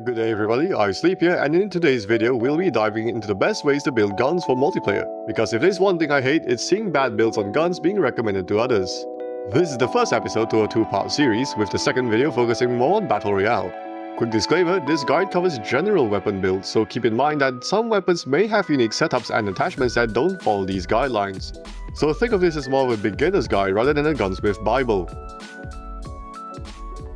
Good day everybody, iSleep here, and in today's video we'll be diving into the best ways to build guns for multiplayer. Because if there's one thing I hate, it's seeing bad builds on guns being recommended to others. This is the first episode to a two-part series, with the second video focusing more on Battle Royale. Quick disclaimer, this guide covers general weapon builds, so keep in mind that some weapons may have unique setups and attachments that don't follow these guidelines. So think of this as more of a beginner's guide rather than a gunsmith bible.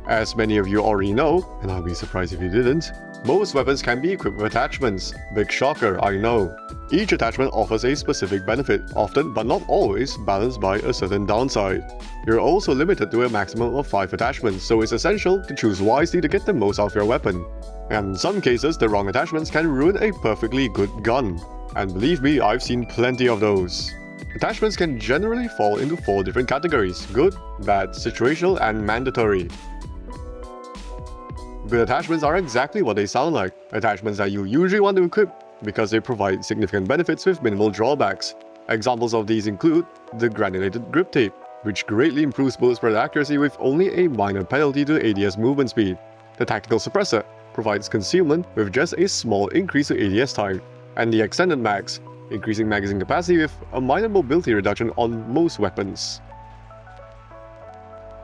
As many of you already know, and I'll be surprised if you didn't, most weapons can be equipped with attachments. Big shocker, I know. Each attachment offers a specific benefit, often but not always balanced by a certain downside. You're also limited to a maximum of 5 attachments, so it's essential to choose wisely to get the most out of your weapon. And in some cases, the wrong attachments can ruin a perfectly good gun. And believe me, I've seen plenty of those. Attachments can generally fall into 4 different categories: good, bad, situational, and mandatory. Good attachments are exactly what they sound like, attachments that you usually want to equip because they provide significant benefits with minimal drawbacks. Examples of these include the granulated grip tape, which greatly improves bullet spread accuracy with only a minor penalty to ADS movement speed. The tactical suppressor provides concealment with just a small increase to ADS time, and the extended mags, increasing magazine capacity with a minor mobility reduction on most weapons.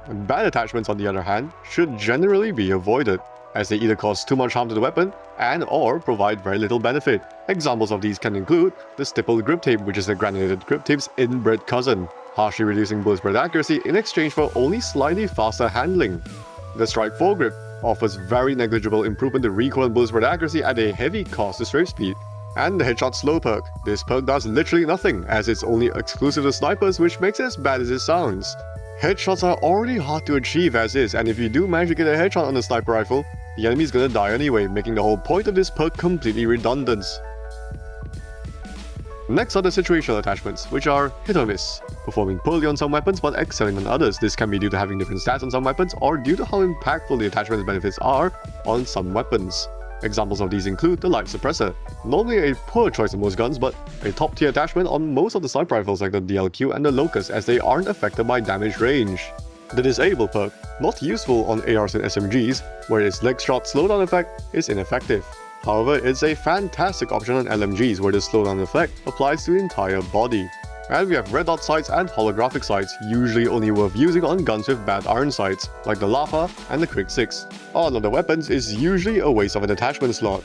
Bad attachments, on the other hand, should generally be avoided, as they either cause too much harm to the weapon and/or provide very little benefit. Examples of these can include the stippled grip tape, which is the granulated grip tape's inbred cousin, harshly reducing bullet spread accuracy in exchange for only slightly faster handling. The strike foregrip offers very negligible improvement to recoil and bullet spread accuracy at a heavy cost to strafe speed. And the headshot slow perk. This perk does literally nothing, as it's only exclusive to snipers, which makes it as bad as it sounds. Headshots are already hard to achieve as is, and if you do manage to get a headshot on a sniper rifle, the enemy's gonna die anyway, making the whole point of this perk completely redundant. Next are the situational attachments, which are hit or miss, performing poorly on some weapons but excelling on others. This can be due to having different stats on some weapons, or due to how impactful the attachment's benefits are on some weapons. Examples of these include the light suppressor, normally a poor choice on most guns, but a top tier attachment on most of the sniper rifles like the DLQ and the Locust, as they aren't affected by damage range. The disable perk, not useful on ARs and SMGs, where its leg shot slowdown effect is ineffective. However, it's a fantastic option on LMGs, where the slowdown effect applies to the entire body. And we have red dot sights and holographic sights, usually only worth using on guns with bad iron sights, like the Lapa and the Krig 6. On other weapons is usually a waste of an attachment slot.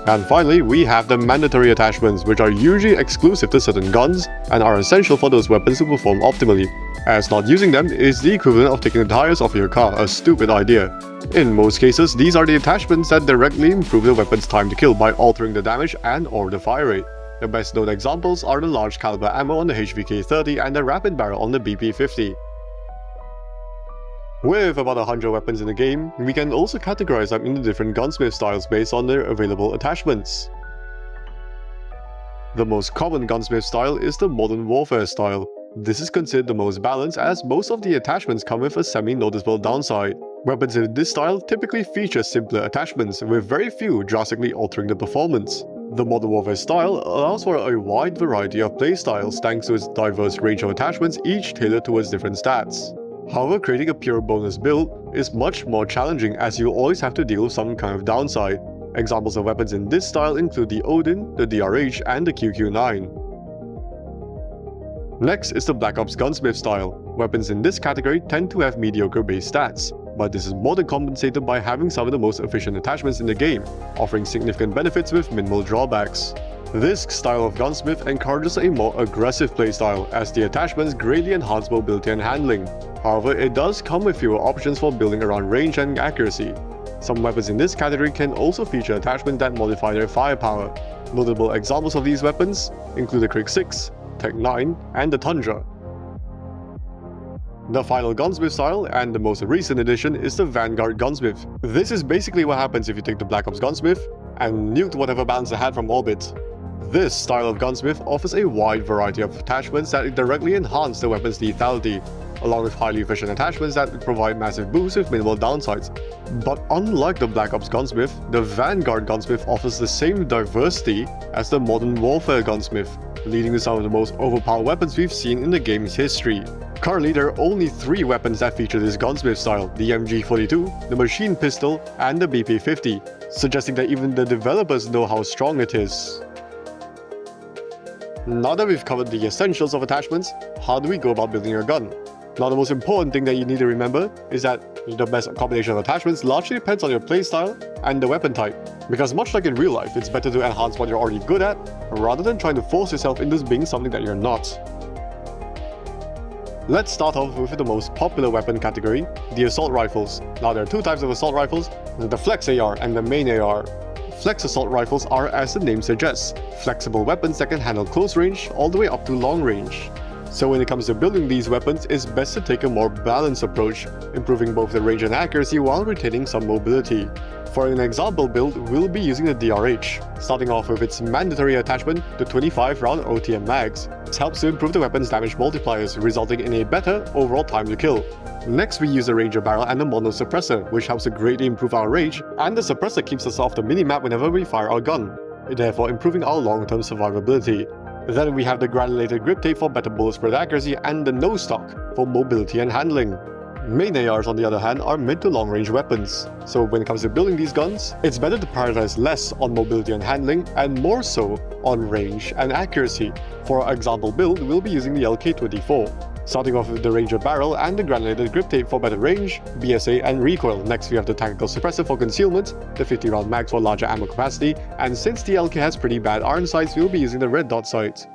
And finally, we have the mandatory attachments, which are usually exclusive to certain guns and are essential for those weapons to perform optimally, as not using them is the equivalent of taking the tires off your car, a stupid idea. In most cases, these are the attachments that directly improve the weapon's time to kill by altering the damage and/or the fire rate. The best known examples are the large caliber ammo on the HVK-30 and the rapid barrel on the BP-50. With about 100 weapons in the game, we can also categorize them into different gunsmith styles based on their available attachments. The most common gunsmith style is the modern warfare style. This is considered the most balanced, as most of the attachments come with a semi-noticeable downside. Weapons in this style typically feature simpler attachments, with very few drastically altering the performance. The Modern Warfare style allows for a wide variety of playstyles thanks to its diverse range of attachments, each tailored towards different stats. However, creating a pure bonus build is much more challenging, as you always have to deal with some kind of downside. Examples of weapons in this style include the Odin, the DRH, and the QQ9. Next is the Black Ops Gunsmith style. Weapons in this category tend to have mediocre base stats, but this is more than compensated by having some of the most efficient attachments in the game, offering significant benefits with minimal drawbacks. This style of gunsmith encourages a more aggressive playstyle, as the attachments greatly enhance mobility and handling. However, it does come with fewer options for building around range and accuracy. Some weapons in this category can also feature attachments that modify their firepower. Notable examples of these weapons include the Krig 6, Tech 9, and the Tundra. The final gunsmith style, and the most recent addition, is the Vanguard Gunsmith. This is basically what happens if you take the Black Ops Gunsmith and nuke whatever balance it had from orbit. This style of gunsmith offers a wide variety of attachments that directly enhance the weapon's lethality, along with highly efficient attachments that provide massive boosts with minimal downsides. But unlike the Black Ops Gunsmith, the Vanguard Gunsmith offers the same diversity as the Modern Warfare Gunsmith, leading to some of the most overpowered weapons we've seen in the game's history. Currently, there are only 3 weapons that feature this gunsmith style: the MG42, the machine pistol, and the BP50, suggesting that even the developers know how strong it is. Now that we've covered the essentials of attachments, how do we go about building your gun? Now, the most important thing that you need to remember is that the best combination of attachments largely depends on your playstyle and the weapon type. Because much like in real life, it's better to enhance what you're already good at, rather than trying to force yourself into being something that you're not. Let's start off with the most popular weapon category, the assault rifles. Now, there are 2 types of assault rifles, the Flex AR and the Main AR. Flex assault rifles are, as the name suggests, flexible weapons that can handle close range all the way up to long range. So when it comes to building these weapons, it's best to take a more balanced approach, improving both the range and accuracy while retaining some mobility. For an example build, we'll be using the DRH, starting off with its mandatory attachment, the 25-round OTM mags. This helps to improve the weapon's damage multipliers, resulting in a better overall time to kill. Next, we use the Ranger barrel and the mono suppressor, which helps to greatly improve our range, and the suppressor keeps us off the minimap whenever we fire our gun, therefore improving our long-term survivability. Then we have the granulated grip tape for better bullet spread accuracy and the nose stock for mobility and handling. Main ARs, on the other hand, are mid to long range weapons. So when it comes to building these guns, it's better to prioritize less on mobility and handling and more so on range and accuracy. For our example build, we'll be using the LK24. Starting off with the Ranger barrel and the granulated grip tape for better range, BSA and recoil. Next we have the tactical suppressor for concealment, the 50-round mags for larger ammo capacity, and since the LK has pretty bad iron sights, we'll be using the red dot sight.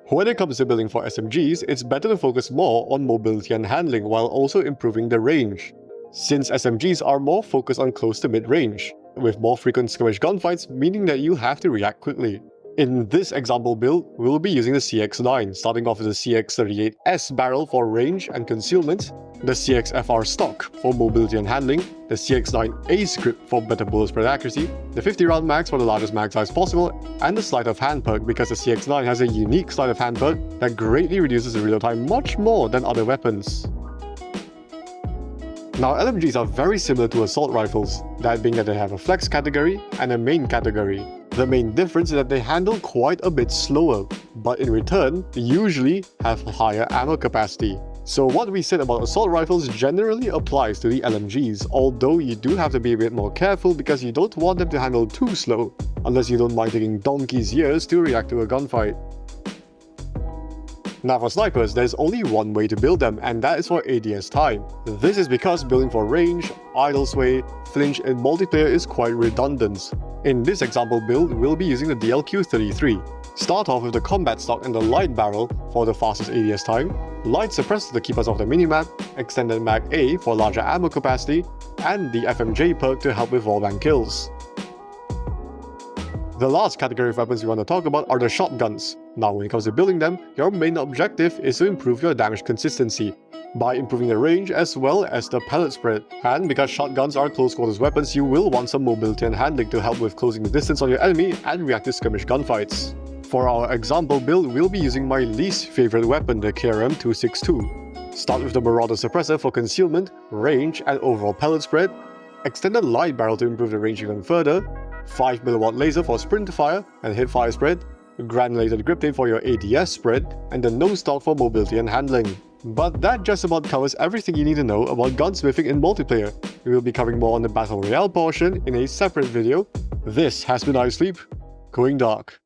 When it comes to building for SMGs, it's better to focus more on mobility and handling while also improving the range, since SMGs are more focused on close to mid-range, with more frequent skirmish gunfights, meaning that you'll have to react quickly. In this example build, we'll be using the CX9, starting off with the CX38S barrel for range and concealment, the CXFR stock for mobility and handling, the CX9 Ace grip for better bullet spread accuracy, the 50-round mags for the largest mag size possible, and the sleight of hand perk because the CX9 has a unique sleight of hand perk that greatly reduces the reload time much more than other weapons. Now, LMGs are very similar to assault rifles, that being that they have a flex category and a main category. The main difference is that they handle quite a bit slower, but in return, they usually have higher ammo capacity. So what we said about assault rifles generally applies to the LMGs, although you do have to be a bit more careful because you don't want them to handle too slow, unless you don't mind taking donkey's years to react to a gunfight. Now for snipers, there's only one way to build them, and that is for ADS time. This is because building for range, idle sway, flinch in multiplayer is quite redundant. In this example build, we'll be using the DLQ-33. Start off with the combat stock and the light barrel for the fastest ADS time, light suppressor to keep us off the minimap, extended mag A for larger ammo capacity, and the FMJ perk to help with wallbang kills. The last category of weapons we want to talk about are the shotguns. Now when it comes to building them, your main objective is to improve your damage consistency by improving the range as well as the pellet spread. And because shotguns are close quarters weapons, you will want some mobility and handling to help with closing the distance on your enemy and react to skirmish gunfights. For our example build, we'll be using my least favorite weapon, the KRM-262. Start with the Marauder suppressor for concealment, range and overall pellet spread, extended light barrel to improve the range even further, 5mm laser for sprint fire and hip fire spread, granulated grip tape for your ADS spread, and the nose stock for mobility and handling. But that just about covers everything you need to know about gunsmithing in multiplayer. We will be covering more on the Battle Royale portion in a separate video. This has been iSleep, going dark.